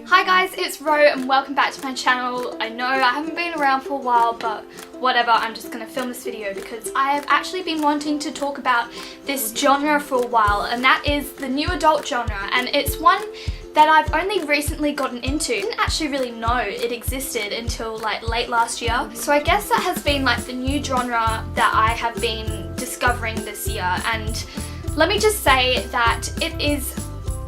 Hi guys, it's Ro and welcome back to my channel. I know I haven't been around for a while, but whatever, I'm just gonna film this video because I have actually been wanting to talk about this genre for a while, and that is the new adult genre, and it's one that I've only recently gotten into. I didn't actually really know it existed until like late last year. So I guess that has been like the new genre that I have been discovering this year, and let me just say that it is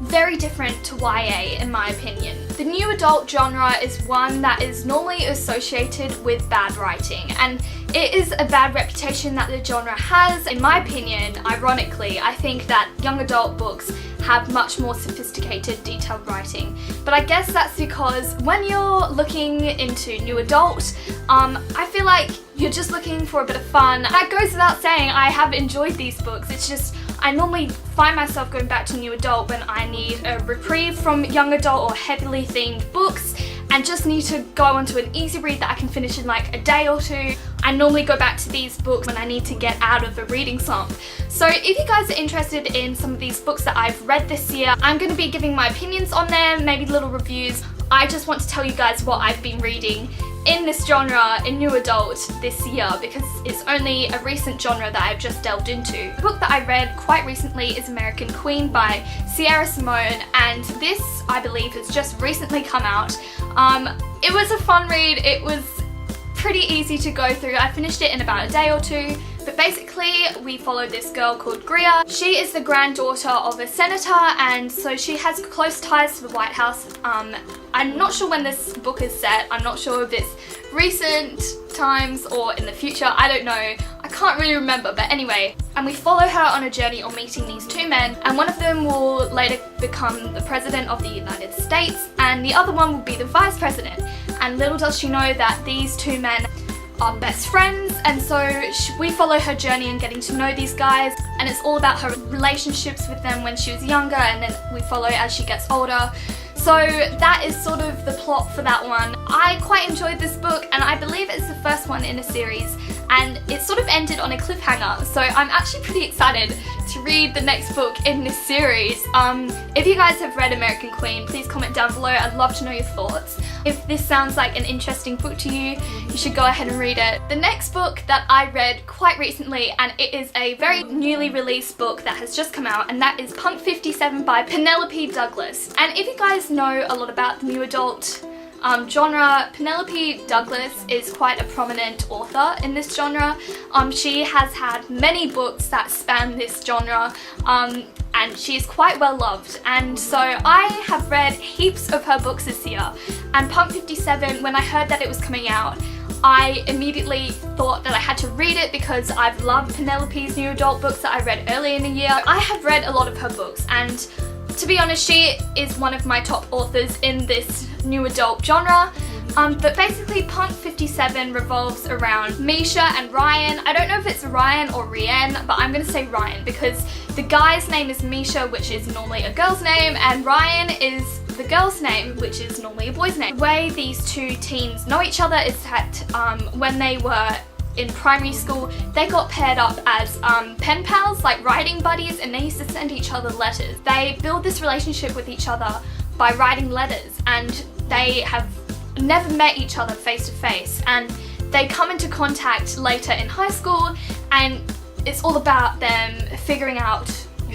very different to YA in my opinion. The new adult genre is one that is normally associated with bad writing, and it is a bad reputation that the genre has. In my opinion, ironically, I think that young adult books have much more sophisticated, detailed writing. But I guess that's because when you're looking into new adult, I feel like you're just looking for a bit of fun. That goes without saying, I have enjoyed these books. It's just I normally find myself going back to new adult when I need a reprieve from young adult or heavily themed books and just need to go onto an easy read that I can finish in like a day or two. I normally go back to these books when I need to get out of a reading slump. So if you guys are interested in some of these books that I've read this year, I'm going to be giving my opinions on them, maybe little reviews. I just want to tell you guys what I've been reading in this genre, in new adult, this year, because it's only a recent genre that I've just delved into. The book that I read quite recently is American Queen by Sierra Simone, and this, I believe, has just recently come out. It was a fun read. It was pretty easy to go through. I finished it in about a day or two. But basically, we follow this girl called Greer. She is the granddaughter of a senator, and so she has close ties to the White House. I'm not sure when this book is set. I'm not sure if it's recent times or in the future. I don't know. I can't really remember, but anyway. And we follow her on a journey on meeting these two men, and one of them will later become the president of the United States, and the other one will be the vice president. And little does she know that these two men are best friends, and so we follow her journey in getting to know these guys, and it's all about her relationships with them when she was younger, and then we follow as she gets older. So that is sort of the plot for that one. I quite enjoyed this book, and I believe it's the first one in a series, and it sort of ended on a cliffhanger, so I'm actually pretty excited to read the next book in this series. If you guys have read American Queen, please comment down below. I'd love to know your thoughts. If this sounds like an interesting book to you, you should go ahead and read it. The next book that I read quite recently, and it is a very newly released book that has just come out, and that is Punk 57 by Penelope Douglas. And if you guys know a lot about the new adult genre, Penelope Douglas is quite a prominent author in this genre. She has had many books that span this genre, and she is quite well loved, and so I have read heaps of her books this year. And Punk 57, when I heard that it was coming out, I immediately thought that I had to read it because I've loved Penelope's new adult books that I read earlier in the year. I have read a lot of her books, and to be honest, she is one of my top authors in this new adult genre. But basically Punk 57 revolves around Misha and Ryan. I don't know if it's Ryan or Rian, but I'm going to say Ryan because the guy's name is Misha, which is normally a girl's name, and Ryan is the girl's name, which is normally a boy's name. The way these two teens know each other is that when they were in primary school, they got paired up as pen pals, like writing buddies, and they used to send each other letters. They build this relationship with each other by writing letters, and they have never met each other face to face, and they come into contact later in high school, and it's all about them figuring out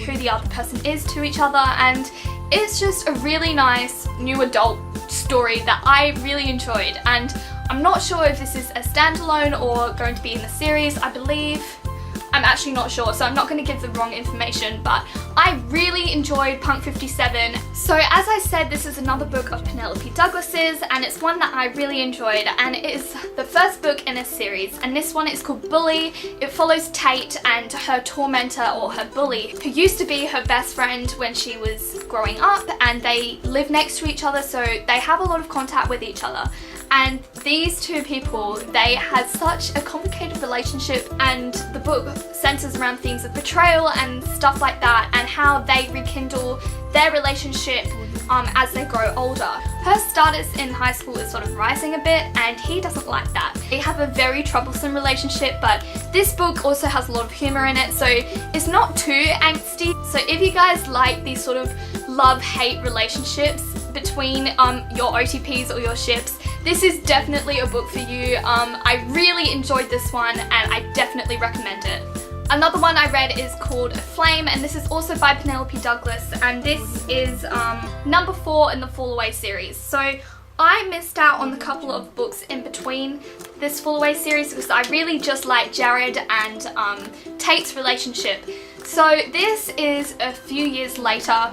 who the other person is to each other, and it's just a really nice new adult story that I really enjoyed. And I'm not sure if this is a standalone or going to be in the series. I believe, I'm actually not sure, so I'm not going to give the wrong information, but I really enjoyed Punk 57. So as I said, this is another book of Penelope Douglas's, and it's one that I really enjoyed, and it is the first book in a series, and this one is called Bully. It follows Tate and her tormentor, or her bully, who used to be her best friend when she was growing up, and they live next to each other, so they have a lot of contact with each other. And these two people, they had such a complicated relationship, and the book centers around themes of betrayal and stuff like that, and how they rekindle their relationship as they grow older. Her status in high school is sort of rising a bit, and he doesn't like that. They have a very troublesome relationship, but this book also has a lot of humor in it, so it's not too angsty. So if you guys like these sort of love-hate relationships between your OTPs or your ships, this is definitely a book for you. I really enjoyed this one and I definitely recommend it. Another one I read is called Flame, and this is also by Penelope Douglas, and this is number 4 in the Fall Away series. So I missed out on a couple of books in between this Fall Away series because I really just like Jared and Tate's relationship. So this is a few years later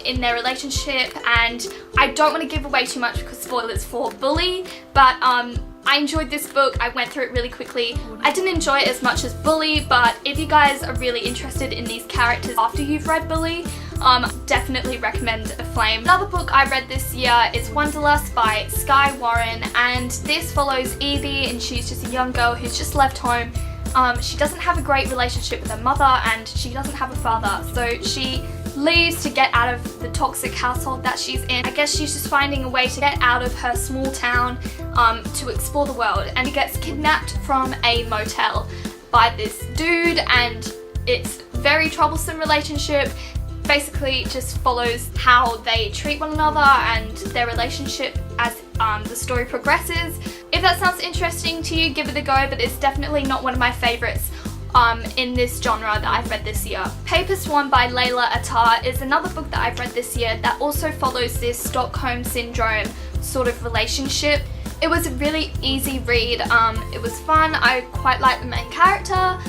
in their relationship, and I don't want to give away too much because spoilers for Bully, but I enjoyed this book. I went through it really quickly. I didn't enjoy it as much as Bully, but if you guys are really interested in these characters after you've read Bully, definitely recommend A Flame. Another book I read this year is Wanderlust by Skye Warren, and this follows Evie, and she's just a young girl who's just left home. She doesn't have a great relationship with her mother, and she doesn't have a father, so she leaves to get out of the toxic household that she's in. I guess she's just finding a way to get out of her small town to explore the world, and she gets kidnapped from a motel by this dude, and it's a very troublesome relationship. Basically just follows how they treat one another and their relationship as the story progresses. If that sounds interesting to you, give it a go, but it's definitely not one of my favourites in this genre that I've read this year. Paper Swan by Layla Attar is another book that I've read this year that also follows this Stockholm Syndrome sort of relationship. It was a really easy read. It was fun. I quite liked the main character.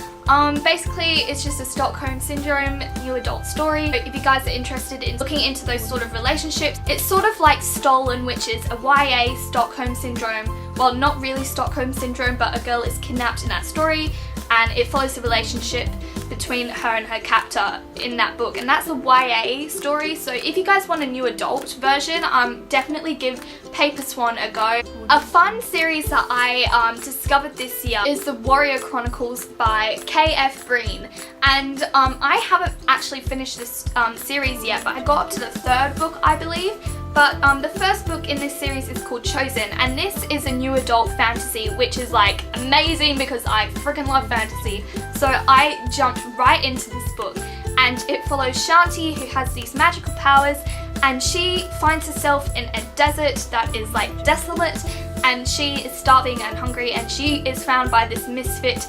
Basically it's just a Stockholm Syndrome new adult story. If you guys are interested in looking into those sort of relationships, it's sort of like Stolen, which is a YA Stockholm Syndrome. Well, not really Stockholm Syndrome, but a girl is kidnapped in that story, and it follows the relationship between her and her captor in that book, and that's a YA story. So if you guys want a new adult version, definitely give Paper Swan a go. A fun series that I discovered this year is the Warrior Chronicles by K.F. Breen, and I haven't actually finished this series yet, but I got up to the 3rd book, I believe. But the first book in this series is called Chosen, and this is a new adult fantasy, which is like amazing because I freaking love fantasy. So I jumped right into this book, and it follows Shanti, who has these magical powers, and she finds herself in a desert that is like desolate, and she is starving and hungry, and she is found by this misfit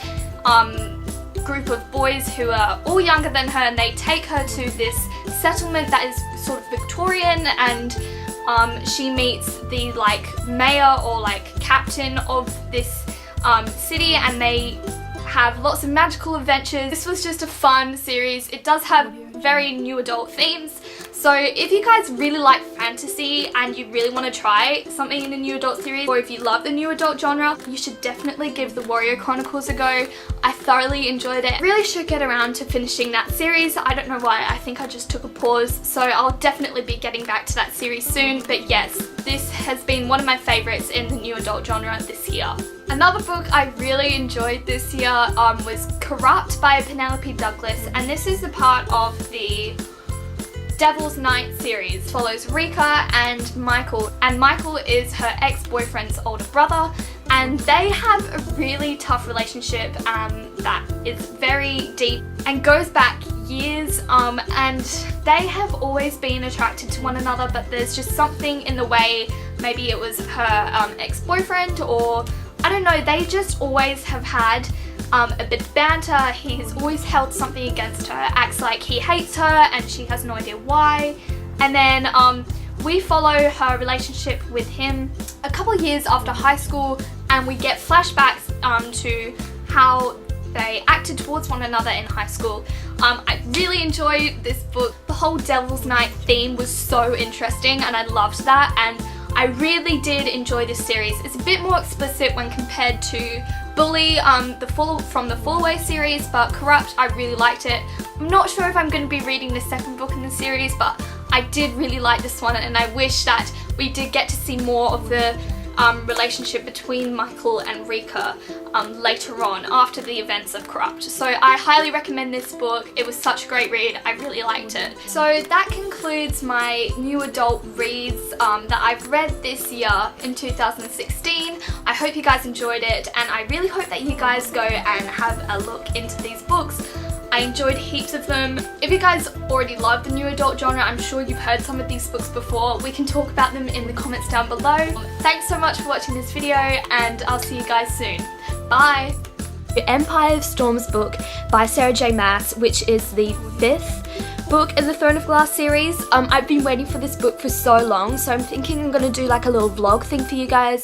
group of boys who are all younger than her, and they take her to this settlement that is sort of Victorian, and she meets the like mayor or like captain of this city, and they have lots of magical adventures. This was just a fun series. It does have very new adult themes. So if you guys really like fantasy and you really want to try something in the new adult series, or if you love the new adult genre, you should definitely give the Warrior Chronicles a go. I thoroughly enjoyed it. I really should get around to finishing that series. I don't know why, I think I just took a pause, so I'll definitely be getting back to that series soon. But yes, this has been one of my favourites in the new adult genre this year. Another book I really enjoyed this year was Corrupt by Penelope Douglas, and this is a part of the Devil's Night series. It follows Rika and Michael is her ex-boyfriend's older brother, and they have a really tough relationship that is very deep and goes back years, and they have always been attracted to one another, but there's just something in the way. Maybe it was her ex-boyfriend, or I don't know, they just always have had a bit of banter. He's always held something against her, acts like he hates her and she has no idea why. And then we follow her relationship with him a couple of years after high school, and we get flashbacks to how they acted towards one another in high school. I really enjoyed this book. The whole Devil's Night theme was so interesting and I loved that, and I really did enjoy this series. It's a bit more explicit when compared to Bully, from the Fall Away series, but Corrupt, I really liked it. I'm not sure if I'm going to be reading the 2nd book in the series, but I did really like this one, and I wish that we did get to see more of the relationship between Michael and Rika later on after the events of Corrupt. So I highly recommend this book. It was such a great read. I really liked it. So that concludes my new adult reads that I've read this year in 2016. I hope you guys enjoyed it, and I really hope that you guys go and have a look into these books. I enjoyed heaps of them. If you guys already love the new adult genre, I'm sure you've heard some of these books before. We can talk about them in the comments down below. Thanks so much for watching this video, and I'll see you guys soon. Bye! The Empire of Storms book by Sarah J Maas, which is the 5th book in the Throne of Glass series. I've been waiting for this book for so long, so I'm thinking I'm gonna do like a little vlog thing for you guys.